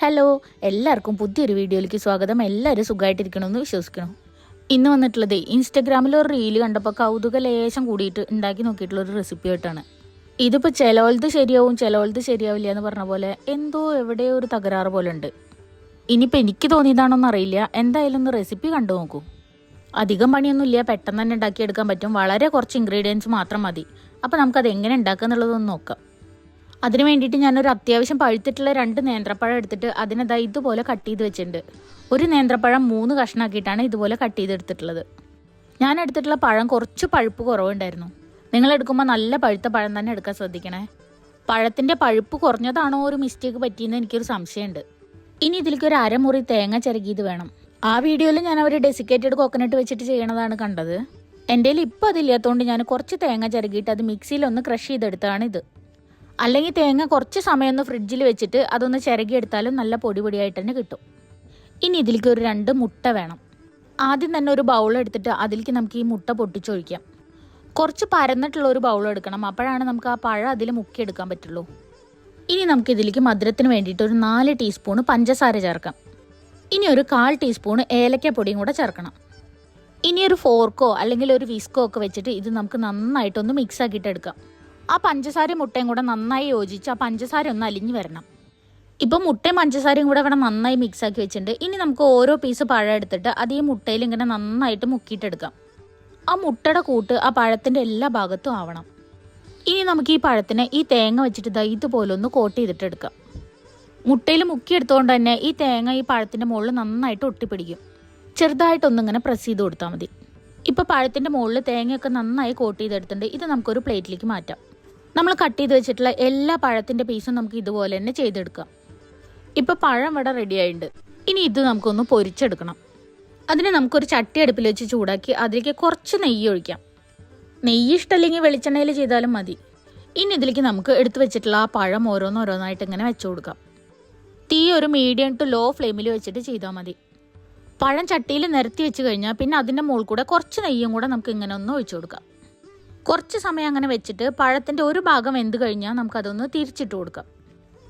Hello, എല്ലാവർക്കും പുതിയൊരു വീഡിയോയിലേക്ക് സ്വാഗതം. എല്ലാവരും സുഖമായിട്ടിരിക്കണമെന്ന് വിശ്വസിക്കണം. ഇന്ന് വന്നിട്ടുള്ളത് ഇൻസ്റ്റഗ്രാമിൽ ഒരു റീല് കണ്ടപ്പോൾ കൗതുക ലേശം കൂടിയിട്ട് ഉണ്ടാക്കി നോക്കിയിട്ടുള്ള ഒരു റെസിപ്പി ആയിട്ടാണ്. ഇതിപ്പോൾ ചിലവലത് ശരിയാവും ചിലവലത് ശരിയാവില്ല എന്ന് പറഞ്ഞ പോലെ എന്തോ എവിടെയോ ഒരു തകരാറ് പോലെ ഉണ്ട്. ഇനിയിപ്പോൾ എനിക്ക് തോന്നിയതാണോന്ന് അറിയില്ല. എന്തായാലും ഒന്ന് റെസിപ്പി കണ്ടു നോക്കൂ. അധികം പണിയൊന്നുമില്ല, പെട്ടെന്ന് തന്നെ ഉണ്ടാക്കിയെടുക്കാൻ പറ്റും. വളരെ കുറച്ച് ഇൻഗ്രീഡിയൻസ് മാത്രം മതി. അപ്പോൾ നമുക്കത് എങ്ങനെ ഉണ്ടാക്കുക എന്നുള്ളതൊന്ന് നോക്കാം. അതിന് വേണ്ടിയിട്ട് ഞാനൊരു അത്യാവശ്യം പഴുത്തിട്ടുള്ള 2 നേന്ത്രപ്പഴം എടുത്തിട്ട് അതിനതാ ഇതുപോലെ കട്ട് ചെയ്ത് വെച്ചിട്ടുണ്ട്. ഒരു നേന്ത്രപ്പഴം 3 കഷ്ണമാക്കിയിട്ടാണ് ഇതുപോലെ കട്ട് ചെയ്തെടുത്തിട്ടുള്ളത്. ഞാൻ എടുത്തിട്ടുള്ള പഴം കുറച്ച് പഴുപ്പ് കുറവുണ്ടായിരുന്നു. നിങ്ങൾ എടുക്കുമ്പോൾ നല്ല പഴുത്ത പഴം തന്നെ എടുക്കാൻ ശ്രദ്ധിക്കണേ. പഴത്തിൻ്റെ പഴുപ്പ് കുറഞ്ഞതാണോ ഒരു മിസ്റ്റേക്ക് പറ്റിയെന്ന് എനിക്കൊരു സംശയമുണ്ട്. ഇനി ഇതിലേക്ക് ഒരു അരമുറി തേങ്ങ ചിരകിയത് വേണം. ആ വീഡിയോയിൽ ഞാൻ അവർ ഡെസിക്കേറ്റഡ് കോക്കനട്ട് വെച്ചിട്ട് ചെയ്യണതാണ് കണ്ടത്. എൻ്റെ കയ്യിൽ ഇപ്പോൾ അതില്ലാത്തതുകൊണ്ട് ഞാൻ കുറച്ച് തേങ്ങ ചിരകിയിട്ട് അത് മിക്സിയിലൊന്ന് ക്രഷ് ചെയ്തെടുത്താണ് ഇത്. അല്ലെങ്കിൽ തേങ്ങ കുറച്ച് സമയം ഒന്ന് ഫ്രിഡ്ജിൽ വെച്ചിട്ട് അതൊന്ന് ചിരകിയെടുത്താലും നല്ല പൊടി പൊടിയായിട്ട് തന്നെ കിട്ടും. ഇനി ഇതിലേക്ക് ഒരു 2 മുട്ട വേണം. ആദ്യം തന്നെ ഒരു ബൗൾ എടുത്തിട്ട് അതിലേക്ക് നമുക്ക് ഈ മുട്ട പൊട്ടിച്ചൊഴിക്കാം. കുറച്ച് പരന്നിട്ടുള്ള ഒരു ബൗൾ എടുക്കണം, അപ്പോഴാണ് നമുക്ക് ആ പഴം അതിൽ മുക്കിയെടുക്കാൻ പറ്റുള്ളൂ. ഇനി നമുക്ക് ഇതിലേക്ക് മധുരത്തിന് വേണ്ടിയിട്ട് ഒരു 4 ടീസ്പൂൺ പഞ്ചസാര ചേർക്കാം. ഇനി ഒരു 1/4 ടീസ്പൂൺ ഏലക്കപ്പൊടിയും കൂടെ ചേർക്കണം. ഇനി ഒരു ഫോർക്കോ അല്ലെങ്കിൽ ഒരു വിസ്കോ ഒക്കെ വെച്ചിട്ട് ഇത് നമുക്ക് നന്നായിട്ടൊന്ന് മിക്സ് ആക്കിയിട്ട് എടുക്കാം. ആ പഞ്ചസാരയും മുട്ടയും കൂടെ നന്നായി യോജിച്ച് ആ പഞ്ചസാര ഒന്ന് അലിഞ്ഞു വരണം. ഇപ്പം മുട്ടയും പഞ്ചസാരയും കൂടെ ഇവിടെ നന്നായി മിക്സ് ആക്കി വെച്ചിട്ടുണ്ട്. ഇനി നമുക്ക് ഓരോ പീസ് പഴം എടുത്തിട്ട് അത് ഈ മുട്ടയിൽ ഇങ്ങനെ നന്നായിട്ട് മുക്കിയിട്ടെടുക്കാം. ആ മുട്ടയുടെ കൂട്ട് ആ പഴത്തിൻ്റെ എല്ലാ ഭാഗത്തും ആവണം. ഇനി നമുക്ക് ഈ പഴത്തിനെ ഈ തേങ്ങ വെച്ചിട്ട് ഇതുപോലെ ഒന്ന് കോട്ട് ചെയ്തിട്ടെടുക്കാം. മുട്ടയിൽ മുക്കിയെടുത്തുകൊണ്ട് തന്നെ ഈ തേങ്ങ ഈ പഴത്തിൻ്റെ മുകളിൽ നന്നായിട്ട് ഒട്ടിപ്പിടിക്കും. ചെറുതായിട്ടൊന്നിങ്ങനെ പ്രസ് ചെയ്ത് കൊടുത്താൽ മതി. ഇപ്പോൾ പഴത്തിൻ്റെ മുകളിൽ തേങ്ങയൊക്കെ നന്നായി കോട്ട് ചെയ്തെടുത്തിട്ടുണ്ട്. ഇത് നമുക്കൊരു പ്ലേറ്റിലേക്ക് മാറ്റാം. നമ്മൾ കട്ട് ചെയ്ത് വെച്ചിട്ടുള്ള എല്ലാ പഴത്തിൻ്റെ പീസും നമുക്ക് ഇതുപോലെ തന്നെ ചെയ്തെടുക്കാം. ഇപ്പോൾ പഴം ഇവിടെ റെഡി ആയിട്ടുണ്ട്. ഇനി ഇത് നമുക്കൊന്ന് പൊരിച്ചെടുക്കണം. അതിന് നമുക്കൊരു ചട്ടി അടുപ്പിൽ വെച്ച് ചൂടാക്കി അതിലേക്ക് കുറച്ച് നെയ്യ് ഒഴിക്കാം. നെയ്യ് ഇഷ്ടമല്ലെങ്കിൽ വെളിച്ചെണ്ണയിൽ ചെയ്താലും മതി. ഇനി ഇതിലേക്ക് നമുക്ക് എടുത്തു വെച്ചിട്ടുള്ള ആ പഴം ഓരോന്നോരോന്നായിട്ട് ഇങ്ങനെ വെച്ചു കൊടുക്കാം. തീ ഒരു മീഡിയം ടു ലോ ഫ്ലെയിമിൽ വെച്ചിട്ട് ചെയ്താൽ മതി. പഴം ചട്ടിയിൽ നിരത്തി വെച്ച് കഴിഞ്ഞാൽ പിന്നെ അതിൻ്റെ മുകളിൽ കൂടെ കുറച്ച് നെയ്യും കൂടെ നമുക്ക് ഇങ്ങനെ ഒന്ന് ഒഴിച്ചു കൊടുക്കാം. കുറച്ച് സമയം അങ്ങനെ വെച്ചിട്ട് പഴത്തിൻ്റെ ഒരു ഭാഗം വെന്ത് കഴിഞ്ഞാൽ നമുക്കതൊന്ന് തിരിച്ചിട്ട് കൊടുക്കാം.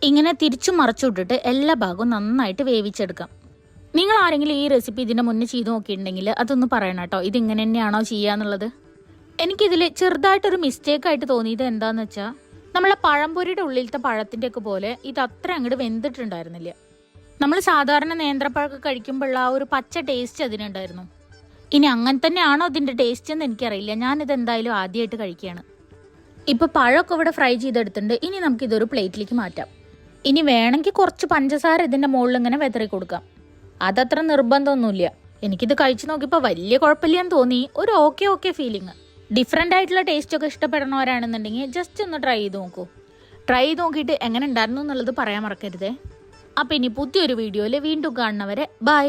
ഇങ്ങനെ തിരിച്ചു മറച്ചു വിട്ടിട്ട് എല്ലാ ഭാഗവും നന്നായിട്ട് വേവിച്ചെടുക്കാം. നിങ്ങൾ ആരെങ്കിലും ഈ റെസിപ്പി ഇതിൻ്റെ മുന്നേ ചെയ്ത് നോക്കിയിട്ടുണ്ടെങ്കിൽ അതൊന്ന് പറയണം കേട്ടോ. ഇതിങ്ങനെ തന്നെയാണോ ചെയ്യുക എന്നുള്ളത്. എനിക്കിതിൽ ചെറുതായിട്ടൊരു മിസ്റ്റേക്കായിട്ട് തോന്നിയത് എന്താണെന്ന് വെച്ചാൽ നമ്മളെ പഴംപൊരിയുടെ ഉള്ളിലത്തെ പഴത്തിൻ്റെ ഒക്കെ പോലെ ഇത് അത്ര അങ്ങോട്ട് വെന്തിട്ടുണ്ടായിരുന്നില്ല. നമ്മൾ സാധാരണ നേന്ത്രപ്പഴമൊക്കെ കഴിക്കുമ്പോഴുള്ള ആ ഒരു പച്ച ടേസ്റ്റ് അതിനുണ്ടായിരുന്നു. ഇനി അങ്ങനെ തന്നെയാണോ അതിൻ്റെ ടേസ്റ്റ് എന്ന് എനിക്കറിയില്ല. ഞാനിത് എന്തായാലും ആദ്യമായിട്ട് കഴിക്കുകയാണ്. ഇപ്പോൾ പഴമൊക്കെ ഇവിടെ ഫ്രൈ ചെയ്തെടുത്തിട്ടുണ്ട്. ഇനി നമുക്കിതൊരു പ്ലേറ്റിലേക്ക് മാറ്റാം. ഇനി വേണമെങ്കിൽ കുറച്ച് പഞ്ചസാര ഇതിൻ്റെ മുകളിൽ ഇങ്ങനെ വെതറി കൊടുക്കാം. അതത്ര നിർബന്ധമൊന്നുമില്ല. എനിക്കിത് കഴിച്ചു നോക്കിയപ്പോൾ വലിയ കുഴപ്പമില്ലെന്ന് തോന്നി. ഒരു ഓക്കെ ഫീലിംഗ്. ഡിഫറെൻ്റ് ആയിട്ടുള്ള ടേസ്റ്റൊക്കെ ഇഷ്ടപ്പെടുന്നവരാണെന്നുണ്ടെങ്കിൽ ജസ്റ്റ് ഒന്ന് ട്രൈ ചെയ്ത് നോക്കൂ. ട്രൈ ചെയ്ത് നോക്കിയിട്ട് എങ്ങനെ ഉണ്ടായിരുന്നു എന്നുള്ളത് പറയാൻ മറക്കരുതേ. അപ്പം ഇനി പുതിയൊരു വീഡിയോയിൽ വീണ്ടും കാണുന്നവരെ ബൈ.